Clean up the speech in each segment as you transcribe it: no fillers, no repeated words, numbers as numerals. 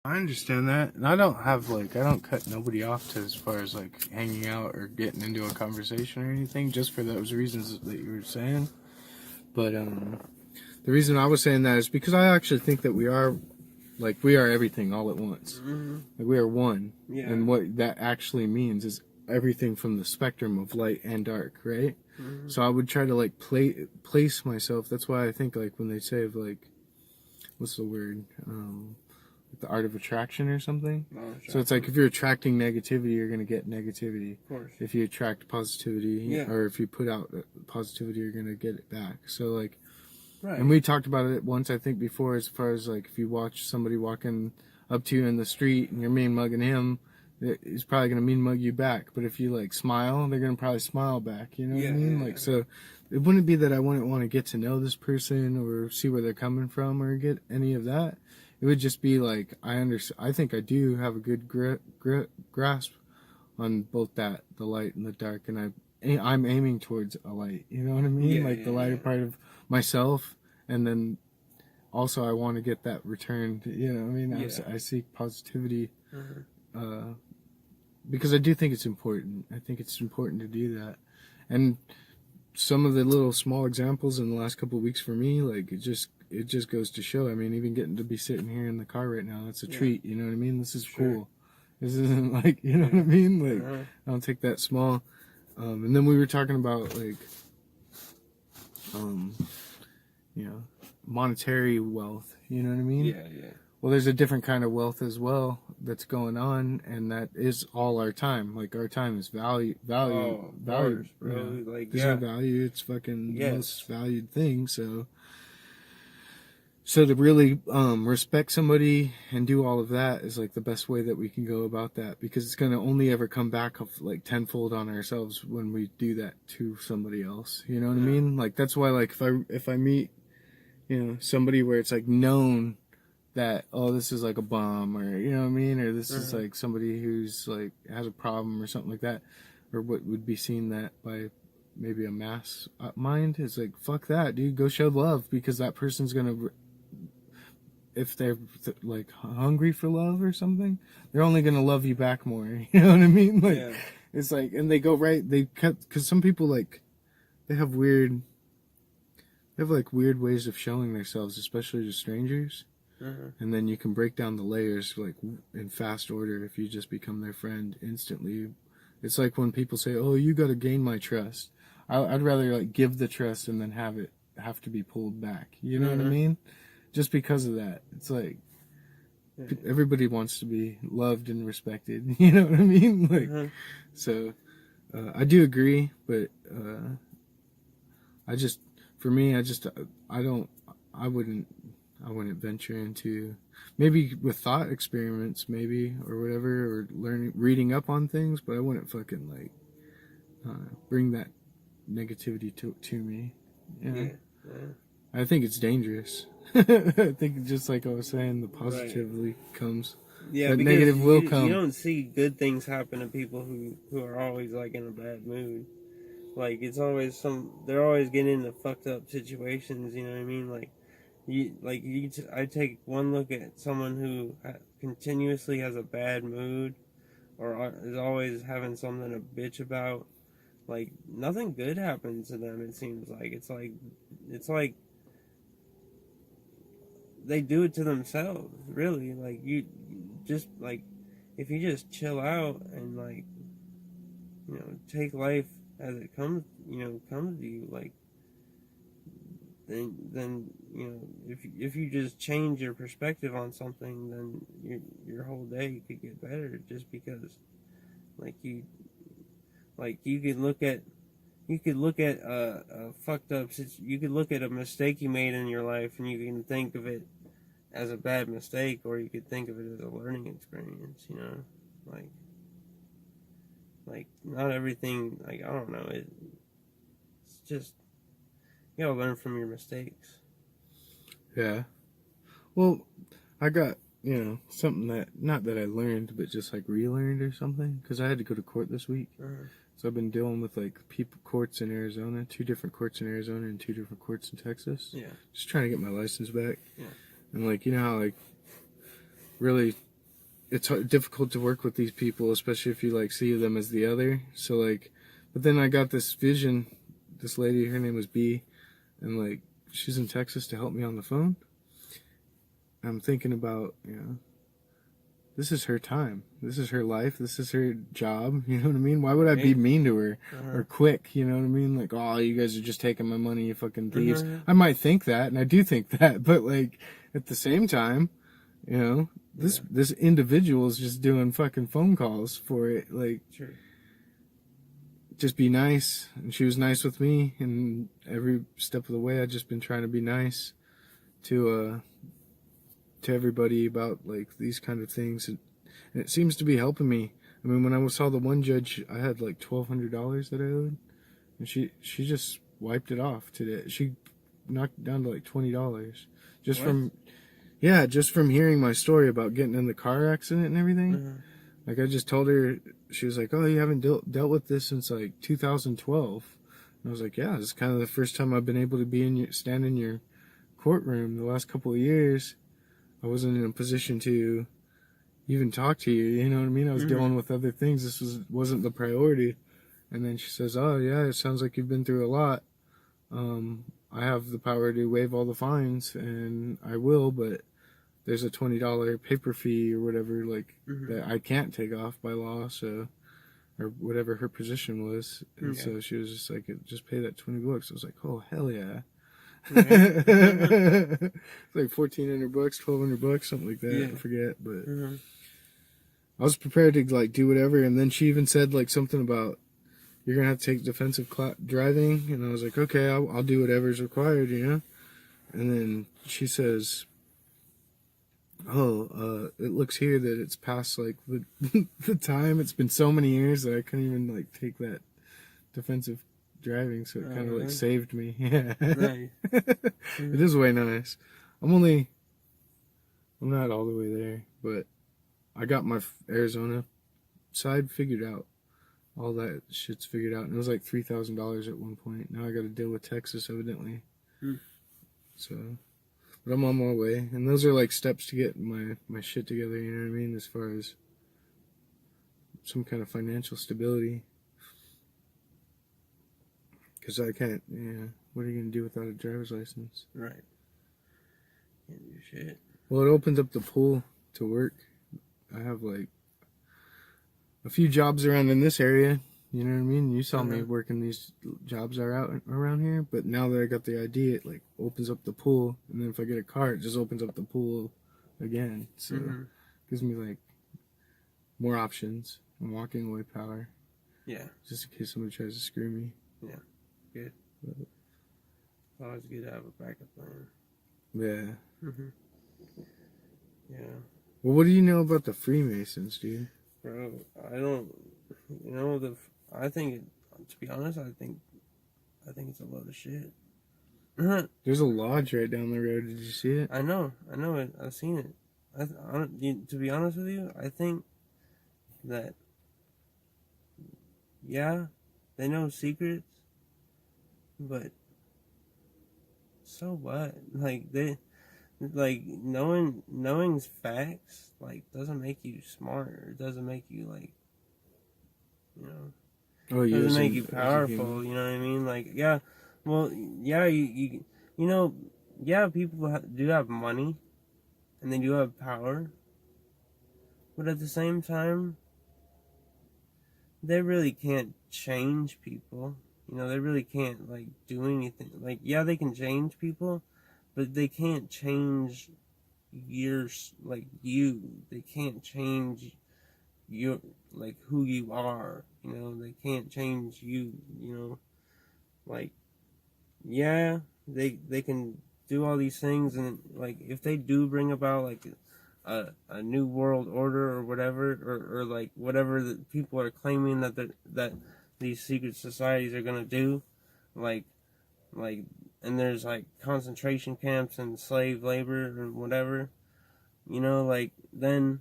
I understand that, and I don't cut nobody off to as far as like hanging out or getting into a conversation or anything, just for those reasons that you were saying. But the reason I was saying that is because I actually think that we are everything all at once. Mm-hmm. Like we are one, Yeah. and what that actually means is everything from the spectrum of light and dark, right? Mm-hmm. So I would try to like place myself. That's why I think like when they say of like, what's the word? The art of attraction or something. So it's like if you're attracting negativity, you're going to get negativity. Of course. If you attract positivity, or if you put out positivity, you're going to get it back. So like, right. And we talked about it once, I think, before, as far as like if you watch somebody walking up to you in the street and you're mean mugging him, he's probably going to mean mug you back. But if you like smile, they're going to probably smile back. You know what I mean? Like, so it wouldn't be that I wouldn't want to get to know this person or see where they're coming from or get any of that. It would just be like, I think I do have a good grasp on both the light and the dark, and I'm aiming towards a light, you know what I mean? The lighter part of myself, and then also I want to get that returned, you know what I mean? I seek positivity, because I do think it's important. I think it's important to do that. And some of the little small examples in the last couple of weeks for me, like, it just goes to show. I mean, even getting to be sitting here in the car right now, that's a treat, you know what I mean? This is cool. This isn't like, you know what I mean? Like, I don't take that small. And then we were talking about, like, you know, monetary wealth, you know what I mean? Yeah. Well, there's a different kind of wealth as well that's going on, and that is all our time. Like, our time is valued. Bro. Like, there's no value. It's fucking the most valued thing. So to really respect somebody and do all of that is like the best way that we can go about that, because it's going to only ever come back of like tenfold on ourselves when we do that to somebody else. You know what I mean? Like, that's why, like, if I meet, you know, somebody where it's like known that, oh, this is like a bum, or, you know what I mean, or this is like somebody who's like has a problem or something like that, or what would be seen that by maybe a mass mind, is like, fuck that, dude, go show love, because that person's gonna, if they're like hungry for love or something, they're only gonna love you back more. You know what I mean? Like, it's like, and they go because some people, like, they have weird ways of showing themselves, especially to strangers. And then you can break down the layers like in fast order if you just become their friend instantly. It's like when people say, "Oh, you got to gain my trust." I'd rather like give the trust and then have to be pulled back. You know what I mean? Just because of that, it's like everybody wants to be loved and respected. You know what I mean? Like, so I do agree, but I wouldn't venture into, maybe with thought experiments, maybe, or whatever, or reading up on things, but I wouldn't fucking like bring that negativity to me. You know? I think it's dangerous. I think, just like I was saying, the positively comes. Yeah, the because negative will come. You don't see good things happen to people who are always like in a bad mood. Like, it's always they're always getting into fucked up situations. You know what I mean? Like, I take one look at someone who continuously has a bad mood, or is always having something to bitch about. Like, nothing good happens to them. It seems like it's like they do it to themselves. Really, like, you just, like, if you just chill out and, like, you know, take life as it comes, comes to you, like, then you know, if you just change your perspective on something, then your whole day could get better, just because, like, you could look at a fucked up you could look at a mistake you made in your life, and you can think of it as a bad mistake, or you could think of it as a learning experience. You know, like not everything, like, I don't know, it's just, you gotta learn from your mistakes. Yeah. Well, I got, you know, something that, not that I learned, but just like relearned or something, because I had to go to court this week. So I've been dealing with like courts in Arizona, 2 different courts in Arizona and 2 different courts in Texas. Yeah. Just trying to get my license back. Yeah. And like, you know how like really it's difficult to work with these people, especially if you like see them as the other. So like, but then I got this vision. This lady, her name was B, and like she's in Texas to help me on the phone. I'm thinking about, this is her time. This is her life. This is her job. You know what I mean? Why would I be mean to her or quick? You know what I mean? Like, oh, you guys are just taking my money, you fucking thieves. I might think that, and I do think that, but like at the same time, this individual is just doing fucking phone calls for it. Like, Sure. Just be nice. And she was nice with me, and every step of the way, I've just been trying to be nice to everybody about like these kind of things, and it seems to be helping me. I mean, when I saw the one judge, I had like $1,200 that I owed, and she just wiped it off today. She knocked it down to like $20 just from hearing my story about getting in the car accident and everything. Like, I just told her, she was like, oh, you haven't dealt with this since like 2012. And I was like, yeah, this is kind of the first time I've been able to stand in your courtroom. The last couple of years, I wasn't in a position to even talk to you. You know what I mean? I was dealing with other things. This wasn't the priority. And then she says, oh, yeah, it sounds like you've been through a lot. I have the power to waive all the fines, and I will, but there's a $20 paper fee or whatever, like, that I can't take off by law, so, or whatever her position was. And so she was just like, just pay that $20. I was like, oh, hell yeah. It's like $1,400, $1,200, something like that. I forget, but I was prepared to like do whatever. And then she even said like something about, you're gonna have to take defensive driving, and I was like, okay, I'll do whatever's required, And then she says, oh, it looks here that it's past like the time. It's been so many years that I couldn't even like take that defensive driving, so it kind of like saved me. Yeah. Right. It is way nice. I'm not all the way there, but I got my Arizona side figured out. All that shit's figured out, and it was like $3,000 at one point. Now I got to deal with Texas, evidently. So, but I'm on my way, and those are like steps to get my shit together. You know what I mean? As far as some kind of financial stability. Because I can't, what are you going to do without a driver's license? Right. Can't do shit. Well, it opens up the pool to work. I have, like, a few jobs around in this area. You know what I mean? You saw me working these jobs are out around here. But now that I got the ID, it, like, opens up the pool. And then if I get a car, it just opens up the pool again. So it gives me, like, more options. I'm walking away power. Yeah. Just in case somebody tries to screw me. Yeah. Good. It's always good to have a backup plan. Yeah. Yeah. Well, what do you know about the Freemasons, dude? Bro, I don't. I think, to be honest, I think it's a load of shit. There's a lodge right down the road. Did you see it? I know it. I've seen it. To be honest with you, I think that, yeah, they know secrets, but so what? Like knowing facts doesn't make you smart. It doesn't make you doesn't make you powerful. You know what I mean? Like, yeah, well, yeah, people do have money, and they do have power, but at the same time, they really can't change people. They really can't do anything. Yeah, they can change people, but they can't change you. They can't change your who you are. They can't change you. Yeah, they can do all these things, and if they do bring about a new world order or whatever, or whatever that people are claiming that these secret societies are gonna do, and there's concentration camps and slave labor and whatever, then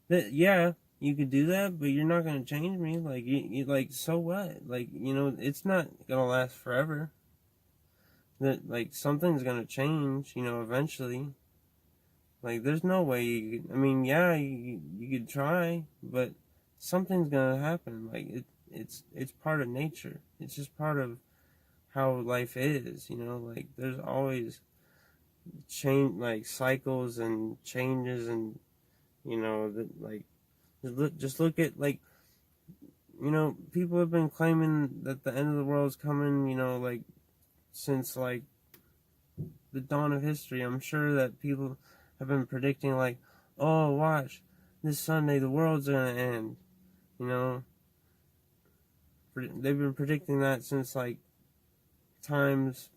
yeah, you could do that, but you're not gonna change me. So what? It's not gonna last forever. That something's gonna change, eventually. Like, there's no way you could, I mean, yeah, you could try, but something's gonna happen. Like, it's part of nature. It's just part of how life is, you know? Like, there's always change, like, cycles and changes, and, you know, like, just look at, like, you know, people have been claiming that the end of the world is coming, you know, like, since, like, the dawn of history. I'm sure that people have been predicting, like, oh, watch, this Sunday the world's gonna end. You know, they've been predicting that since, like, times,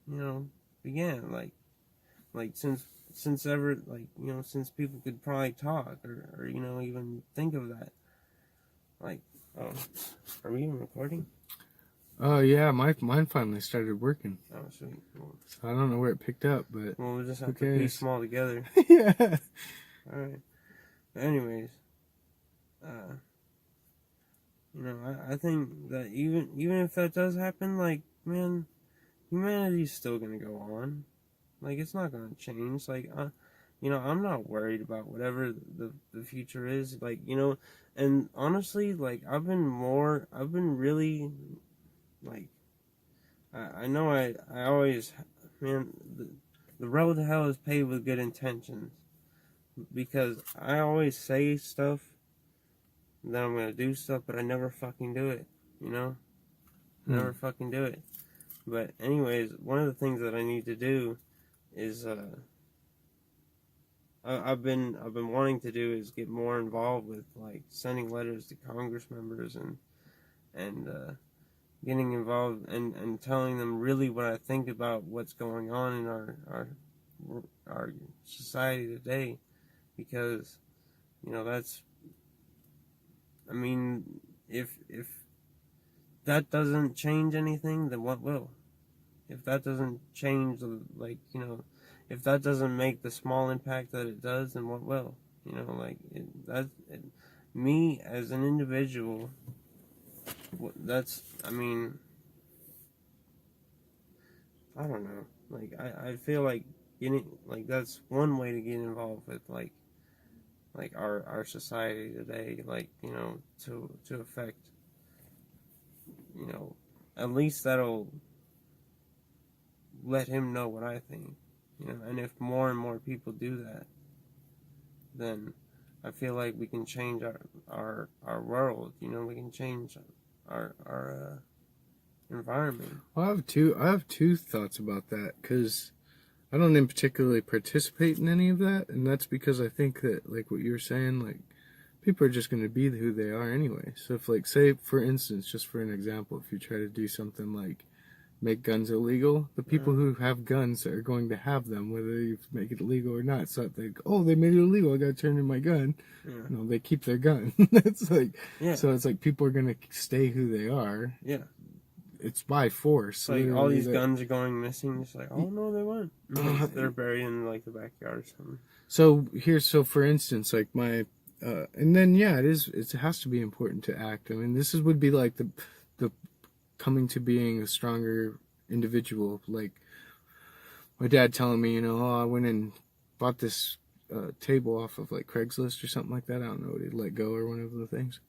you know, began. Like since ever, like, you know, since people could probably talk, or you know, even think of that. Like, oh, are we even recording? Oh yeah, mine finally started working. Oh, sweet. Well, So I don't know where it picked up, but we'll just have who to cares? piece them all together. Yeah. All right. But anyways, you know, I think that even if that does happen, like, man, humanity's still gonna go on. Like, it's not gonna change. Like, you know, I'm not worried about whatever the future is. Like, you know, and honestly, like, I've been really, like, I know I always, man, the road to hell is paved with good intentions, because I always say stuff that I'm gonna do stuff, but I never fucking do it, you know? Never fucking do it. But anyways, one of the things that I need to do is, I've been wanting to do is get more involved with, like, sending letters to Congress members, and getting involved, and telling them really what I think about what's going on in our society today, because, you know, that's, I mean, if that doesn't change anything, then what will? If that doesn't change, like, you know, if that doesn't make the small impact that it does, then what will? You know, like, me as an individual, that's, I mean, I don't know. Like, I feel like getting, like, that's one way to get involved with, like our society today, like, you know, to affect, you know, at least that'll let him know what I think, you know. And if more and more people do that, then I feel like we can change our world, you know. We can change our environment. Well, I have two thoughts about that, because I don't in particularly participate in any of that, and that's because I think that, like what you were saying, like, people are just going to be who they are anyway. So if, like, say, for instance, just for an example, if you try to do something like make guns illegal, the people who have guns are going to have them, whether you make it illegal or not. So they go, oh, they made it illegal, I got to turn in my gun. Yeah. No, they keep their gun. That's like, yeah. So it's like people are going to stay who they are. Yeah. It's by force. Like, all these guns are going missing. It's like, oh no, they weren't. They're buried in, like, the backyard or something. So for instance, like my, and then yeah, it has to be important to act. I mean, would be like the coming to being a stronger individual. Like my dad telling me, you know, oh, I went and bought this table off of, like, Craigslist or something like that. I don't know what he'd let go, or one of the things.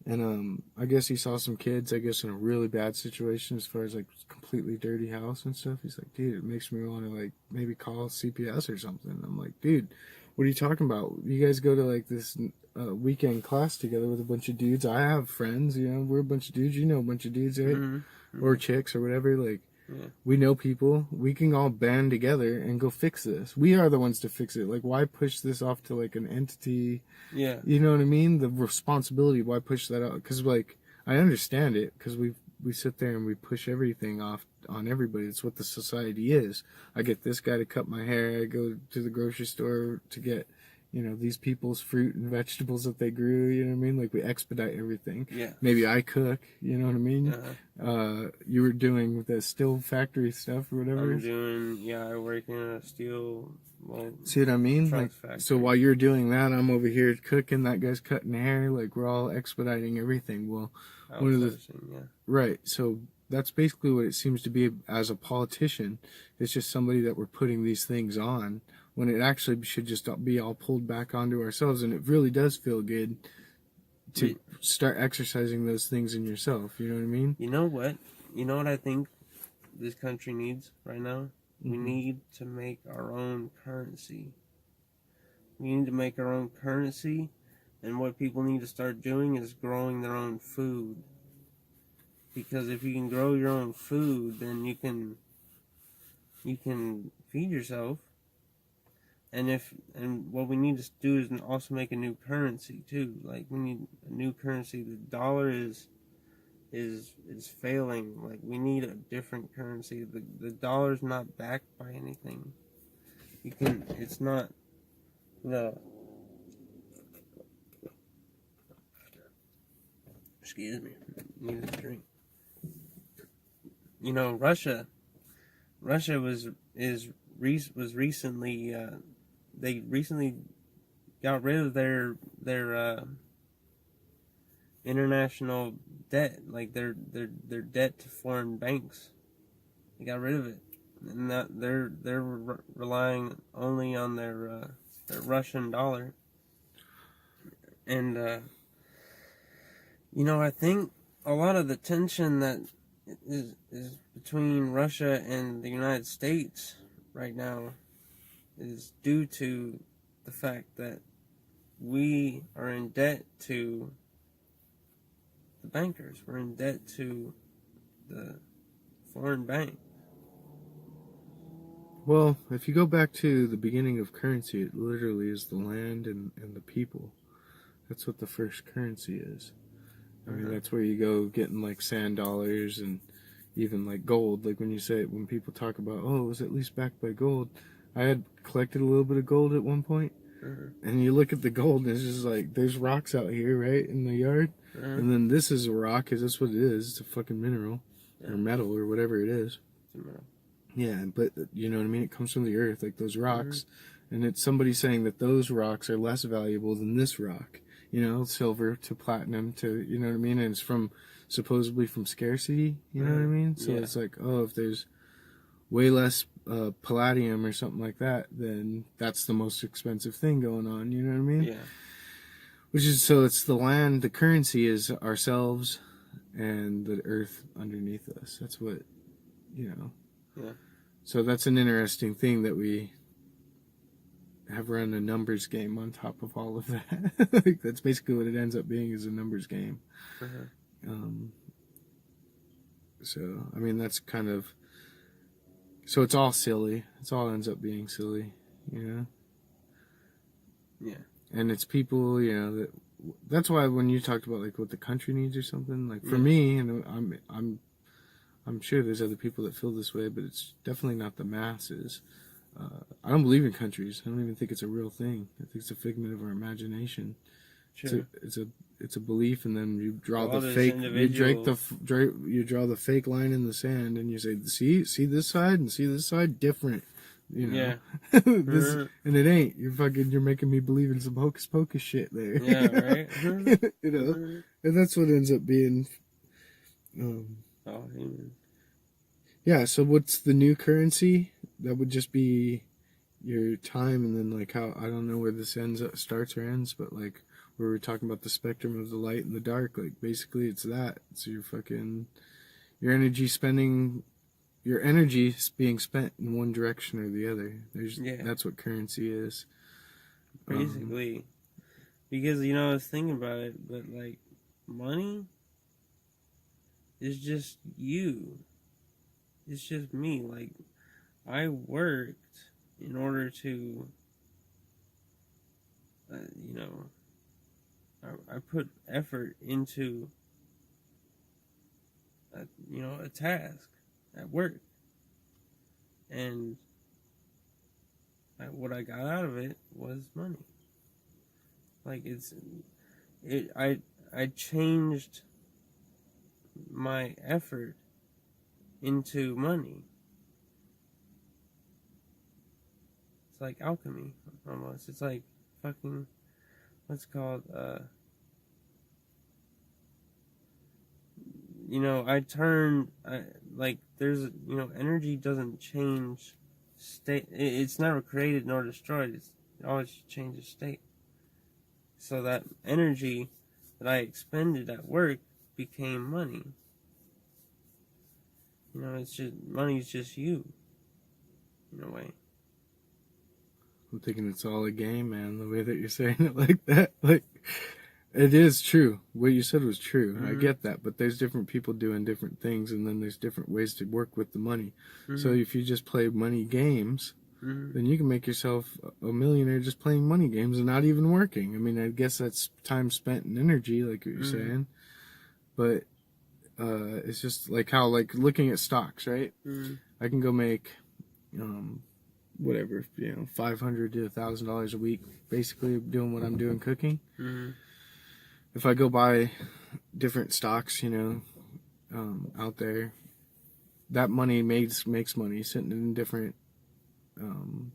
And I guess he saw some kids, I guess, in a really bad situation as far as, like, completely dirty house and stuff. He's like, dude, it makes me want to, like, maybe call CPS or something. I'm like, dude, what are you talking about? You guys go to, like, this weekend class together with a bunch of dudes. I have friends, you know, we're a bunch of dudes. You know a bunch of dudes, right? Mm-hmm. Or chicks or whatever. Like, yeah. We know people. We can all band together and go fix this. We are the ones to fix it. Like, why push this off to, like, an entity? Yeah. You know what I mean? The responsibility, why push that out? Because, like, I understand it, because we sit there and we push everything off on everybody. It's what the society is. I get this guy to cut my hair. I go to the grocery store to get, you know, these people's fruit and vegetables that they grew. You know what I mean? Like, we expedite everything. Yeah. Maybe I cook. You know what I mean? You were doing the steel factory stuff or whatever. I work in a steel. Well, see what I mean? Like, factory. So while you're doing that, I'm over here cooking. That guy's cutting hair. Like, we're all expediting everything. Well, right. So that's basically what it seems to be as a politician. It's just somebody that we're putting these things on when it actually should just be all pulled back onto ourselves. And it really does feel good to start exercising those things in yourself. You know what I mean? You know what? You know what I think this country needs right now? We Mhm. need to make our own currency. We need to make our own currency, and what people need to start doing is growing their own food. Because if you can grow your own food, then you can feed yourself. And what we need to do is also make a new currency too. Like, we need a new currency. The dollar is failing. Like, we need a different currency. The dollar's not backed by anything. It's not the, excuse me, need a drink. You know, Russia was recently, they recently got rid of their international debt, like their debt to foreign banks. They got rid of it, and that they're relying only on their Russian dollar. And you know, I think a lot of the tension that is between Russia and the United States right now is due to the fact that we are in debt to the bankers. We're in debt to the foreign bank. Well, if you go back to the beginning of currency, it literally is the land and the people. That's what the first currency is. I mean, that's where you go getting like sand dollars and even like gold. Like when people talk about, oh, it was at least backed by gold. I had collected a little bit of gold at one point, and you look at the gold, and it's just like there's rocks out here, right, in the yard, and then this is a rock, because that's what it is. It's a fucking mineral or metal or whatever it is. It's a mineral. Yeah, but you know what I mean? It comes from the earth, like those rocks, and it's somebody saying that those rocks are less valuable than this rock. You know, silver to platinum to, you know what I mean? And it's supposedly from scarcity, you know what I mean? So it's like, oh, if there's way less palladium or something like that, then that's the most expensive thing going on, you know what I mean? Yeah. So it's the land, the currency is ourselves and the earth underneath us. That's what, you know. Yeah. So that's an interesting thing that we have run a numbers game on top of all of that. Like, that's basically what it ends up being, is a numbers game. So, I mean, that's kind of... So it's all silly. It all ends up being silly, you know? Yeah. And it's people, you know, that's why when you talked about, like, what the country needs or something, like, for me, and I'm sure there's other people that feel this way, but it's definitely not the masses. I don't believe in countries. I don't even think it's a real thing. I think it's a figment of our imagination. Sure. It's a belief, and then you draw All the those fake. individuals. You draw the fake line in the sand, and you say, see this side and see this side different. You know, Yeah. And it ain't. You're making me believe in some hocus pocus shit there. Yeah, right. You know, and that's what ends up being. Yeah. So what's the new currency? That would just be your time, and then like how, I don't know where this starts or ends, but like where we're talking about the spectrum of the light and the dark, like basically it's that. It's your energy being spent in one direction or the other. That's what currency is. Basically. Because, you know, I was thinking about it, but like money is just you. It's just me. Like, I worked in order to, you know, I put effort into, you know, a task at work. And what I got out of it was money. Like, I changed my effort into money. It's like alchemy, almost. It's like fucking, what's it called, you know, like, there's, you know, energy doesn't change state. It's never created nor destroyed. It always changes state. So that energy that I expended at work became money. You know, it's just money's just you, in a way. I'm thinking it's all a game, man. The way that you're saying it like that, like it is true. What you said was true. I get that, but there's different people doing different things, and then there's different ways to work with the money. So if you just play money games, then you can make yourself a millionaire just playing money games and not even working. I mean, I guess that's time spent and energy, like what you're saying. But it's just like how, like looking at stocks, right? I can go make, whatever, $500 to $1,000 a week, basically doing what I'm doing, cooking. If I go buy different stocks, out there, that money makes money sitting in different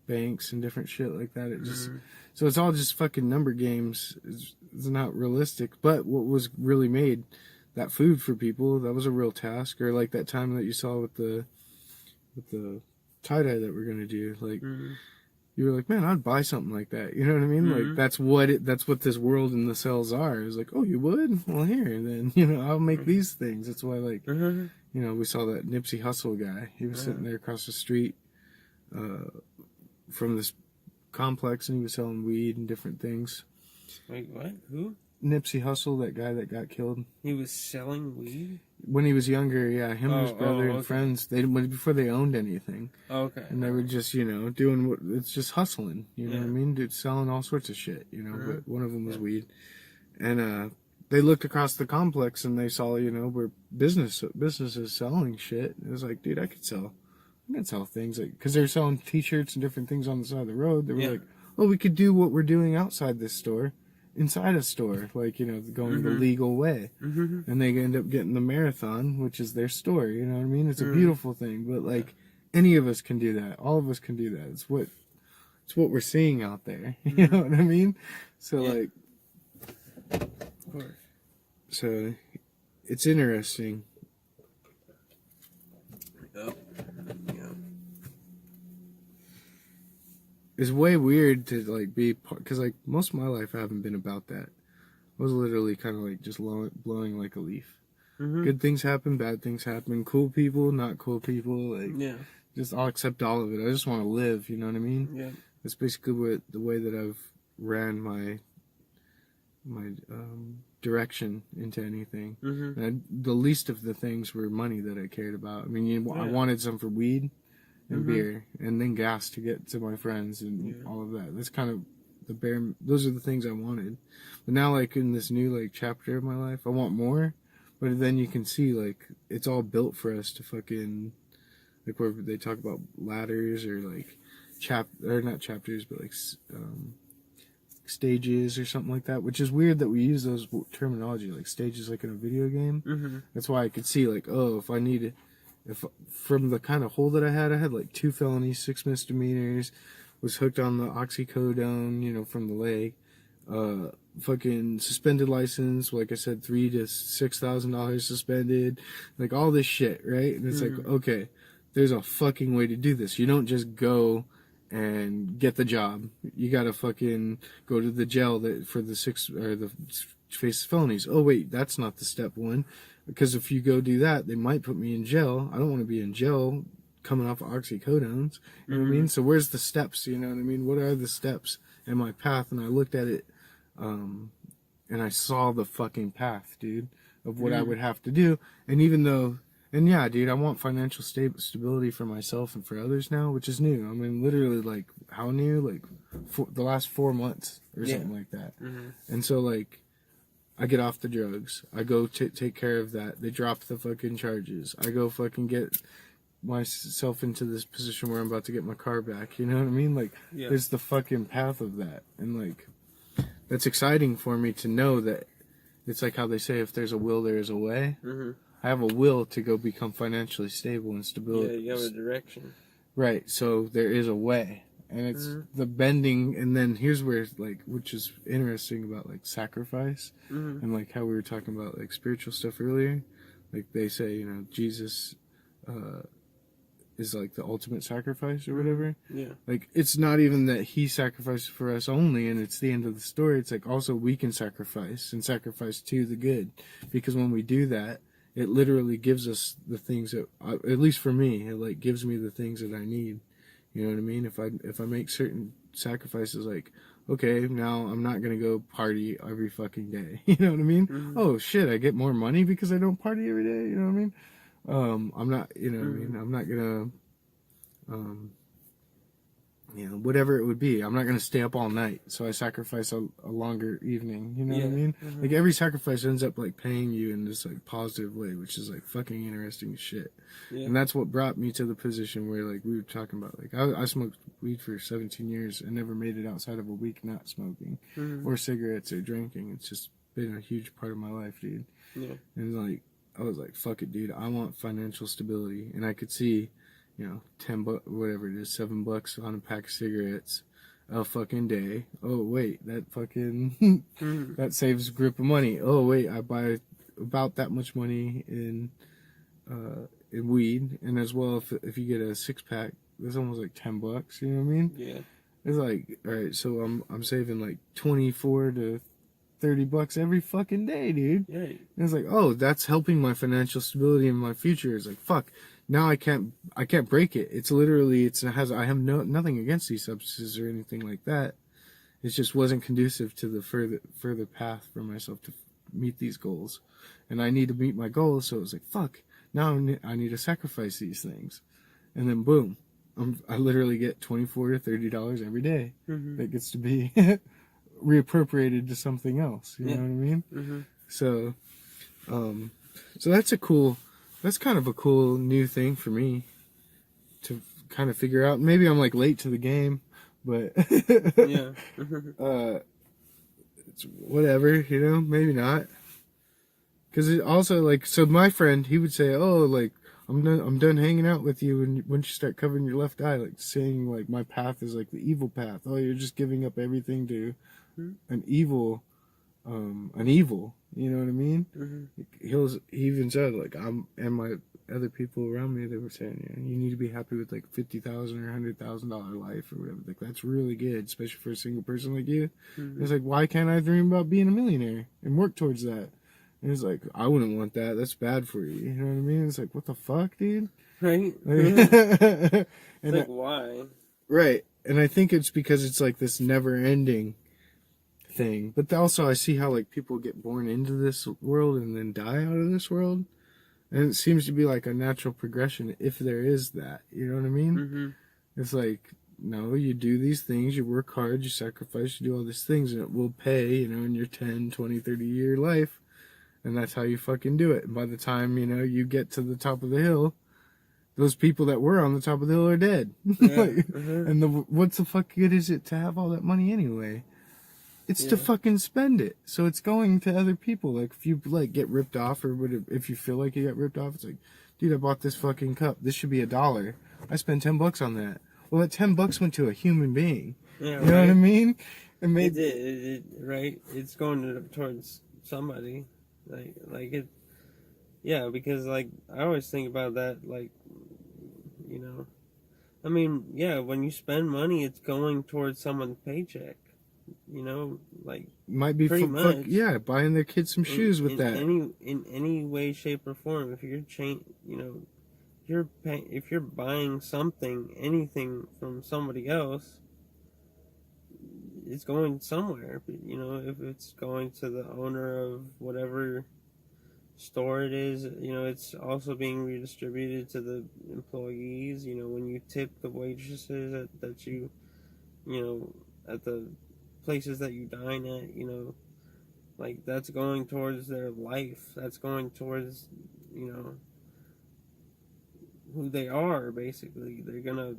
banks and different shit like that. It just so it's all just fucking number games. It's not realistic. But what was really made that food for people, that was a real task. Or like that time that you saw with the tie-dye that we're gonna do, like you were like, man, I'd buy something like that. You know what I mean? Like that's what this world and the cells are. It was like, oh, you would? Well, here, then I'll make these things. That's why, like, we saw that Nipsey Hussle guy. He was sitting there across the street from this complex, and he was selling weed and different things. Wait, what? Who? Nipsey Hussle, that guy that got killed. He was selling weed? When he was younger, yeah. Him and his brother and friends, before they owned anything. Okay. And they were just, doing what, it's just hustling, you know what I mean? Dude, selling all sorts of shit, but one of them was weed. And they looked across the complex and they saw, where businesses selling shit. It was like, dude, I could sell things, like, because they were selling t-shirts and different things on the side of the road. They were like, oh, we could do what we're doing outside this store inside a store, like, going the legal way. And they end up getting the Marathon, which is their store, you know what I mean? It's a beautiful thing, but like any of us can do that. All of us can do that. It's what we're seeing out there. You know what I mean? So like, of course. So it's interesting. It's way weird to like be, because like most of my life I haven't been about that. I was literally kind of like just blowing like a leaf. Good things happen, bad things happen, cool people, not cool people, like just I'll accept all of it. I just want to live, you know what I mean? Yeah. That's basically the way that I've ran my direction into anything. And the least of the things were money that I cared about. I mean, I wanted some for weed and beer, and then gas to get to my friends and all of that. That's kind of those are the things I wanted. But now, like, in this new, like, chapter of my life, I want more, but then you can see, like, it's all built for us to fucking, like, where they talk about ladders or, like, or not chapters, but, like, stages or something like that, which is weird that we use those terminology, like stages, like in a video game. That's why I could see, like, oh, if from the kind of hole that I had like 2 felonies, 6 misdemeanors, was hooked on the oxycodone, from the leg, fucking suspended license, like I said, $3,000 to $6,000 suspended, like all this shit, right? And it's like, okay, there's a fucking way to do this. You don't just go and get the job. You gotta fucking go to the jail for the face felonies. Oh wait, that's not the step one. Because if you go do that, they might put me in jail. I don't want to be in jail coming off of oxycodones. You know what I mean? So where's the steps? You know what I mean? What are the steps in my path? And I looked at it, and I saw the fucking path, dude, of what I would have to do. And yeah, dude, I want financial stability for myself and for others now, which is new. I mean, literally, like, how new? Like, the last 4 months or something like that. And so, like, I get off the drugs. I go take care of that. They drop the fucking charges. I go fucking get myself into this position where I'm about to get my car back. You know what I mean? Like, there's the fucking path of that. And, like, that's exciting for me to know that it's like how they say, if there's a will, there is a way. I have a will to go become financially stable and stable. Yeah, you have a direction. Right. So there is a way. And it's the bending, and then here's where, like, which is interesting about, like, sacrifice, and, like, how we were talking about, like, spiritual stuff earlier. Like, they say, Jesus is like the ultimate sacrifice or whatever. Yeah. Like, it's not even that he sacrificed for us only and it's the end of the story. It's like also we can sacrifice and sacrifice to the good, because when we do that, it literally gives us the things that, at least for me, it like gives me the things that I need. You know what I mean? If I make certain sacrifices, like, okay, now I'm not gonna go party every fucking day. You know what I mean? Mm-hmm. Oh shit, I get more money because I don't party every day. You know what I mean? I'm not, you know what I mean? I'm not gonna, whatever it would be. I'm not gonna stay up all night, so I sacrifice a longer evening. You know what I mean? Mm-hmm. Like, every sacrifice ends up like paying you in this like positive way, which is like fucking interesting as shit. Yeah. And that's what brought me to the position where, like, we were talking about, like, I smoked weed for 17 years and never made it outside of a week not smoking or cigarettes or drinking. It's just been a huge part of my life, dude. Yeah. And like, I was like, fuck it, dude. I want financial stability. And I could see, $10, whatever it is, $7 on a pack of cigarettes a fucking day. Oh, wait, that fucking, that saves a grip of money. Oh, wait, I buy about that much money in weed. And as well, if you get a 6-pack, that's almost like $10. You know what I mean? Yeah. It's like, all right, so I'm saving like $24 to $30 every fucking day, dude. Yeah. And it's like, oh, that's helping my financial stability in my future. It's like, fuck, now I can't break it. It's literally, I have nothing against these substances or anything like that. It just wasn't conducive to the further path for myself to meet these goals. And I need to meet my goals, so it was like, fuck, now I need to sacrifice these things. And then boom, I literally get $24 to $30 every day that gets to be reappropriated to something else. You know what I mean? Mm-hmm. So that's kind of a cool new thing for me to kind of figure out. Maybe I'm like late to the game, but Yeah. it's whatever, maybe not. Because it also, like, so my friend, he would say, oh, like, I'm done hanging out with you once you start covering your left eye, like, saying, like, my path is, like, the evil path. Oh, you're just giving up everything to an evil, you know what I mean? He even said, like, and my other people around me, they were saying, you need to be happy with, like, $50,000 or $100,000 life or whatever. Like, that's really good, especially for a single person like you. It's like, why can't I dream about being a millionaire and work towards that? And it's like, I wouldn't want that. That's bad for you. You know what I mean? It's like, what the fuck, dude? Right? It's like, why? Right. And I think it's because it's like this never-ending thing. But also I see how, like, people get born into this world and then die out of this world. And it seems to be like a natural progression if there is that. You know what I mean? It's like, no, you do these things, you work hard, you sacrifice, you do all these things, and it will pay, in your 10, 20, 30-year life. And that's how you fucking do it. And by the time, you get to the top of the hill, those people that were on the top of the hill are dead. Yeah. And what's the fuck good is it to have all that money anyway? It's to fucking spend it. So it's going to other people. Like, if you, like, get ripped off, or if you feel like you got ripped off, it's like, dude, I bought this fucking cup. This should be $1. I spent $10 on that. Well, that $10 went to a human being. Yeah, you know what I mean? It did, right? It's going towards somebody. Like it, yeah, because, like, I always think about that, like, I mean, yeah, when you spend money, it's going towards someone's paycheck, like, might be pretty much, buying their kids some shoes with that. In any way, shape, or form. If you're if you're buying anything from somebody else, it's going somewhere. If it's going to the owner of whatever store it is, it's also being redistributed to the employees. When you tip the waitresses that you at the places that you dine at, like, that's going towards their life. That's going towards, who they are, basically. They're gonna,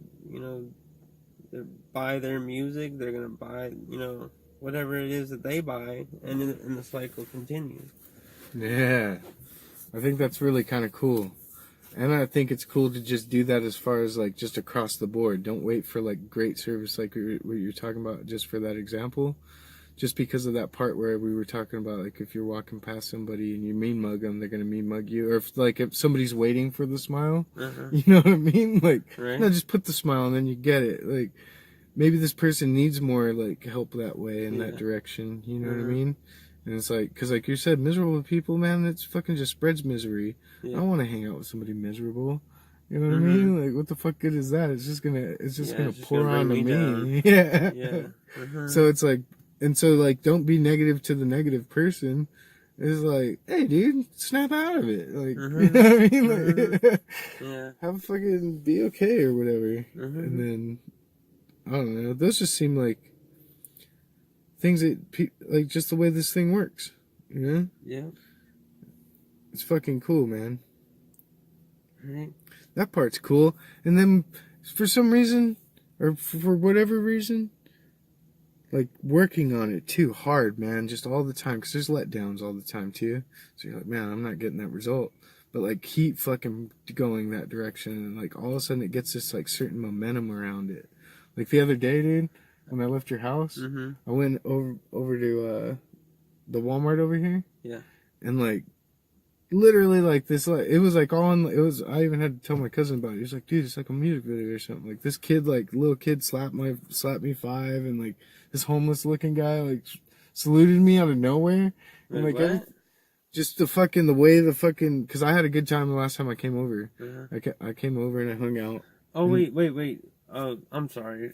they buy their music, they're gonna buy, whatever it is that they buy, and the cycle continues. Yeah, I think that's really kind of cool. And I think it's cool to just do that as far as, like, just across the board. Don't wait for, like, great service like what you're talking about just for that example. just because of that part where we were talking about, like, if you're walking past somebody and you mean mug them, they're gonna mean mug you. Or if somebody's waiting for the smile, you know what I mean? Like, right. no, just put the smile and then you get it. Like, maybe this person needs more, like, help that way in that direction. You know what I mean? And it's like, because like you said, miserable people, man, it's fucking just spreads misery. I don't want to hang out with somebody miserable. You know what I mean? Like, what the fuck good is that? It's just gonna pour on to me. Yeah. So it's like, and so like, don't be negative to the negative person. It's like, hey, dude, snap out of it. Like, you know what I mean? Like, have a fucking be okay or whatever. And then, I don't know. Those just seem like things that, like, just the way this thing works. You know? Yeah. It's fucking cool, man. Right. That part's cool. And then, for some reason, or for whatever reason, like, working on it too hard, man, just all the time, because there's letdowns all the time, too. So you're like, man, I'm not getting that result. But, like, keep fucking going that direction, and, like, all of a sudden it gets this, like, certain momentum around it. Like, the other day, dude, when I left your house, I went over to the Walmart over here. Yeah. And, like, literally, like, this, like, it was, like, all in, it was, I even had to tell my cousin about it. He was like, dude, it's like a music video or something. Like, this kid, like, little kid slapped me 5, and, like, this homeless looking guy, like, saluted me out of nowhere. And, Wait, like, just the way because I had a good time the last time I came over. I came over and I hung out. Oh, wait. Oh, I'm sorry.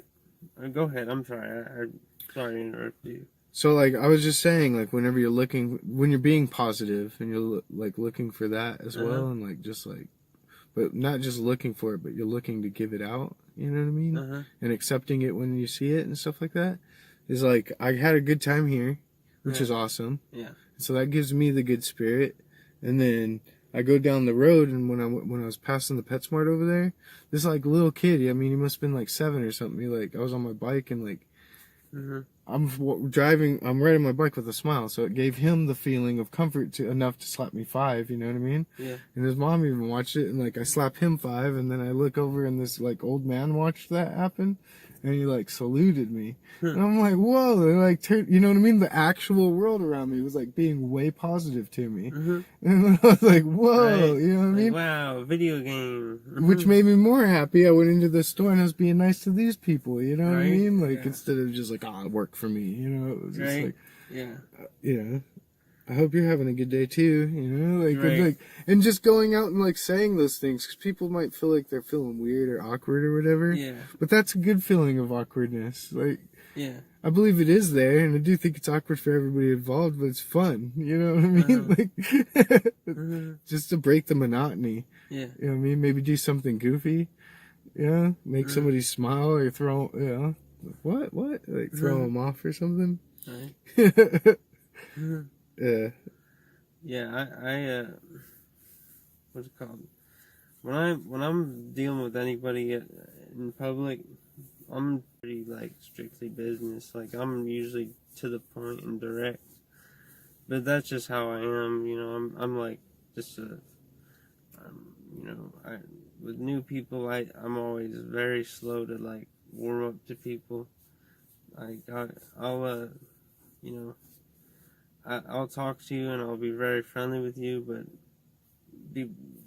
Go ahead. I'm sorry. I'm sorry to interrupt you. So, like, I was just saying, like, when you're being positive and you're, like, looking for that as well, and, like, just, like, but not just looking for it, but you're looking to give it out, you know what I mean? And accepting it when you see it and stuff like that, is, like, I had a good time here, which is awesome. Yeah. So that gives me the good spirit. And then I go down the road, and when I was passing the PetSmart over there, this, like, little kid, I mean, he must have been, like, 7 or something. I was on my bike, and, like, I'm riding my bike with a smile, so it gave him the feeling of comfort enough to slap me 5, you know what I mean? Yeah. And his mom even watched it, and, like, I slap him 5, and then I look over, and this, like, old man watched that happen, and he, like, saluted me. And I'm like, whoa, they're, like, you know what I mean? The actual world around me was, like, being way positive to me. And I was like, whoa, you know what I mean? Wow, video game. Which made me more happy. I went into the store and I was being nice to these people, you know what I mean? Like, instead of just like, it worked for me, you know? It was just like, yeah. I hope you're having a good day too, you know? Like, and just going out and, like, saying those things, because people might feel like they're feeling weird or awkward or whatever. Yeah. But that's a good feeling of awkwardness. Like, yeah. I believe it is there, and I do think it's awkward for everybody involved, but it's fun. You know what I mean? Like, just to break the monotony. Yeah. You know what I mean? Maybe do something goofy. Yeah. Make somebody smile or throw, you know, what? Like, throw them off or something. Right. Yeah. Yeah, I what's it called? When I'm dealing with anybody in public, I'm pretty, like, strictly business. Like, I'm usually to the point and direct. But that's just how I am, you know. I'm like just you know, with new people, I'm always very slow to, like, warm up to people. Like, I'll you know, I'll talk to you and I'll be very friendly with you, but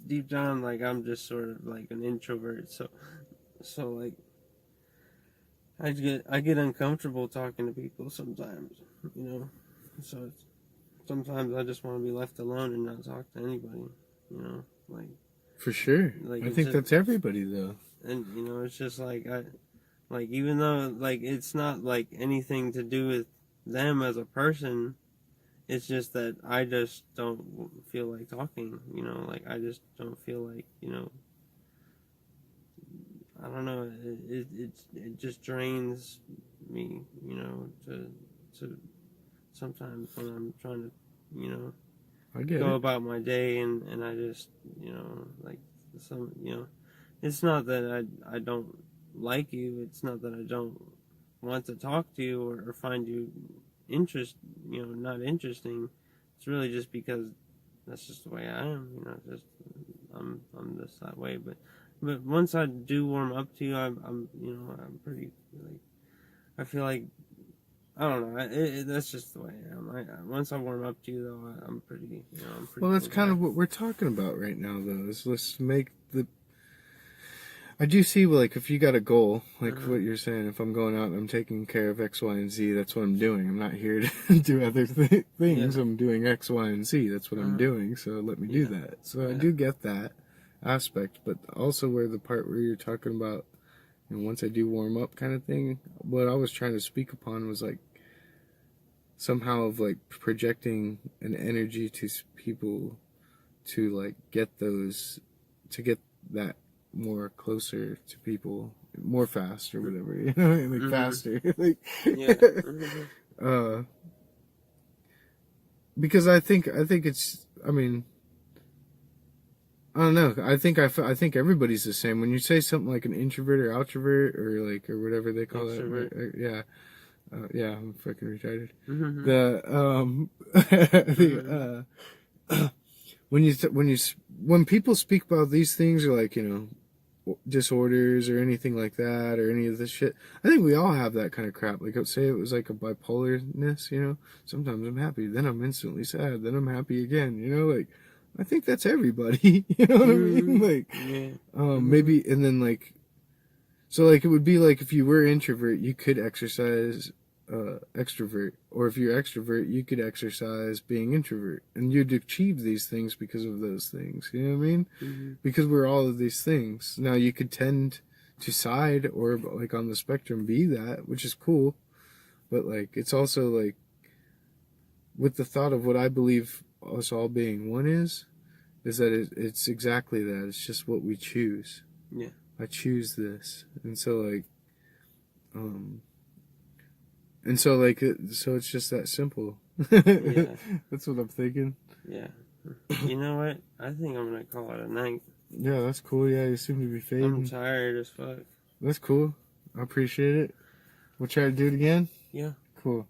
deep down, like, I'm just sort of like an introvert. So like, I get uncomfortable talking to people sometimes, you know. So sometimes I just want to be left alone and not talk to anybody, you know, like. For sure. Like, I think that's everybody, though. And, you know, it's just like, like, even though, like, it's not, like, anything to do with them as a person, it's just that I just don't feel like talking, you know, like, I just don't feel like, you know, I don't know, it just drains me, you know, to sometimes when I'm trying to, you know, go about my day, and I just, you know, like, you know, it's not that I don't like you, it's not that I don't want to talk to you or find you not interesting. It's really just because that's just the way I am, you know. Just I'm just that way. But once I do warm up to you, I'm you know, I'm pretty, like, I feel like I don't know. That's just the way I am. Once I warm up to you, though, I'm pretty. I'm pretty. Well, that's kind of what we're talking about right now, though. Is let's make the. I do see, like, if you got a goal, like what you're saying, if I'm going out and I'm taking care of X, Y, and Z, that's what I'm doing. I'm not here to do other things. Yeah. I'm doing X, Y, and Z. That's what I'm doing. So let me do that. So I do get that aspect, but also where the part where you're talking about, once I do warm up kind of thing, what I was trying to speak upon was like somehow of like projecting an energy to people to like get that more closer to people more fast or whatever, like faster, like because I think it's, I mean, I don't know. I think everybody's the same. When you say something like an introvert or outrovert or whatever they call it, yeah. Yeah, I'm fucking retarded. When people speak about these things, or like, disorders or anything like that, or any of this shit, I think we all have that kind of crap. Like, say it was like a bipolarness, sometimes I'm happy, then I'm instantly sad, then I'm happy again, like, I think that's everybody, you know what I mean? Like, maybe, and then like, so like it would be like if you were introvert, you could exercise extrovert, or if you're extrovert, you could exercise being introvert, and you'd achieve these things because of those things. You know what I mean? Because we're all of these things. Now you could tend to side or like on the spectrum be that, which is cool, but like it's also like with the thought of what I believe us all being one is that it's exactly that. It's just what we choose. Yeah. I choose this, and so like, so it's just that simple. Yeah. That's what I'm thinking. Yeah. You know what? I think I'm gonna call it a night. Yeah, that's cool. Yeah, you seem to be fading. I'm tired as fuck. That's cool. I appreciate it. We'll try to do it again. Yeah. Cool.